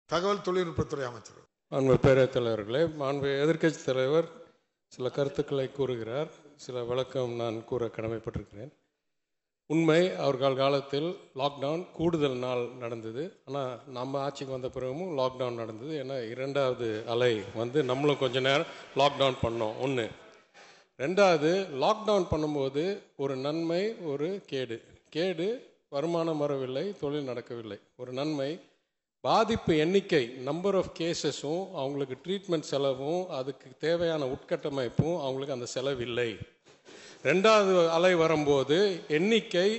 தகவல் தொழில்நுட்பத்துறை அமைச்சர். மாண்பு பேரவைத் தலைவர்களே, மாண்பு எதிர்க்கட்சி தலைவர் சில கருத்துக்களை கூறுகிறார். சில விளக்கம் நான் கூற கடமைப்பட்டிருக்கிறேன். உண்மை, அவர்கள் காலத்தில் லாக்டவுன் கூடுதல் நாள் நடந்தது. ஆனால் நம்ம ஆட்சிக்கு வந்த பிறகும் லாக்டவுன் நடந்தது. ஏன்னா இரண்டாவது அலை வந்து நம்மளும் கொஞ்ச நேரம் லாக்டவுன் பண்ணோம். ஒன்று. ரெண்டாவது, லாக்டவுன் பண்ணும்போது ஒரு நன்மை, ஒரு கேடு. கேடு, வருமானம் வரவில்லை, தொழில் நடக்கவில்லை. ஒரு நன்மை, பாதிப்பு எண்ணிக்கை, நம்பர் ஆஃப் கேசஸும் அவங்களுக்கு ட்ரீட்மெண்ட் செலவும் அதுக்கு தேவையான உட்கட்டமைப்பும் அவங்களுக்கு அந்த செலவு இல்லை. ரெண்டாவது அலை வரும்போது எண்ணிக்கை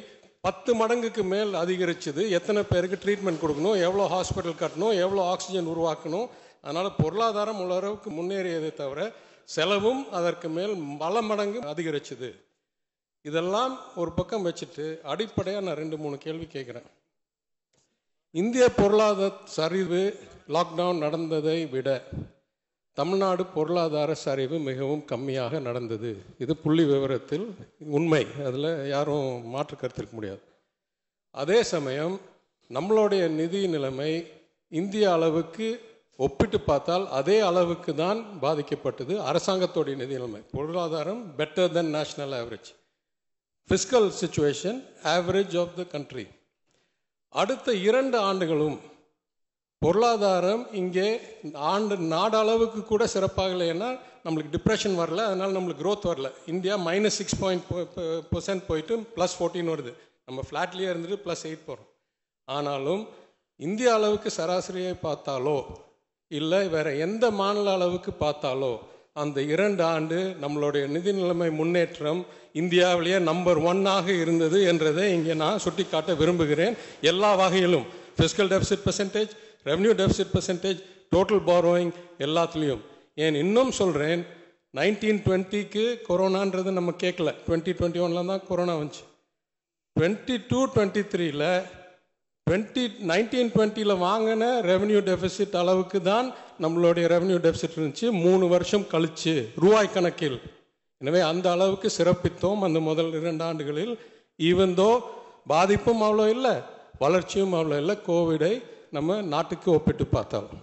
10 மடங்குக்கு மேல் அதிகரிச்சது. எத்தனை பேருக்கு ட்ரீட்மெண்ட் கொடுக்கணும், எவ்வளோ ஹாஸ்பிட்டல் கட்டணும், எவ்வளோ ஆக்சிஜன் உருவாக்கணும். அதனால் பொருளாதாரம் உள்ளளவுக்கு முன்னேறியதை தவிர செலவும் அதற்கு மேல் பல மடங்கு அதிகரிச்சது. இதெல்லாம் ஒரு பக்கம் வச்சுட்டு அடிப்படையாக நான் 2-3 கேள்வி கேட்குறேன். இந்திய பொருளாதார சரிவு லாக்டவுன் நடந்ததை விட தமிழ்நாடு பொருளாதார சரிவு மிகவும் கம்மியாக நடந்தது. இது புள்ளி விவரத்தில் உண்மை, அதில் யாரும் மாற்று கருத்து இருக்க முடியாது. அதே சமயம் நம்மளுடைய நிதி நிலைமை இந்திய அளவுக்கு ஒப்பிட்டு பார்த்தால் அதே அளவுக்கு தான் பாதிக்கப்பட்டது. அரசாங்கத்தோடைய நிதி நிலைமை, பொருளாதாரம் better than national average. Fiscal situation average of the country. அடுத்த 2 ஆண்டுகளும் பொருளாதாரம் இங்கே நாடு அளவுக்கு கூட சிறப்பாக இல்லைன்னா நம்மளுக்கு டிப்ரெஷன் வரல, அதனால் நம்மளுக்கு க்ரோத் வரல. இந்தியா -6% போயிட்டு +14 வருது. நம்ம ஃப்ளாட்லேயே இருந்துட்டு +8 போகிறோம். ஆனாலும் இந்திய அளவுக்கு சராசரியை பார்த்தாலோ இல்லை வேற எந்த மாநில அளவுக்கு பார்த்தாலோ அந்த 2 ஆண்டு நம்மளுடைய நிதி நிலைமை முன்னேற்றம் இந்தியாவிலேயே நம்பர் 1 இருந்தது என்றதை இங்கே நான் சுட்டிக்காட்ட விரும்புகிறேன். எல்லா வகையிலும் fiscal deficit percentage, revenue deficit percentage, total borrowing, எல்லாத்துலேயும். ஏன் இன்னும் சொல்கிறேன், 1920க்கு கொரோனான்றது நம்ம கேட்கல, 2021 தான் கொரோனா வந்துச்சு. 22-23ல் 1920ல் வாங்கின ரெவன்யூ டெபிசிட் அளவுக்கு தான் நம்மளுடைய ரெவன்யூ டெபிசிட் இருந்துச்சு 3 வருஷம் கழிச்சு ரூபாய் கணக்கில். எனவே அந்த அளவுக்கு சிறப்பித்தோம் அந்த முதல் 2 ஆண்டுகளில். ஈவன்தோ பாதிப்பும் அவ்வளோ இல்லை, வளர்ச்சியும் அவ்வளோ இல்லை, கோவிடை நம்ம நாட்டுக்கு ஒப்பிட்டு பார்த்தாலும்.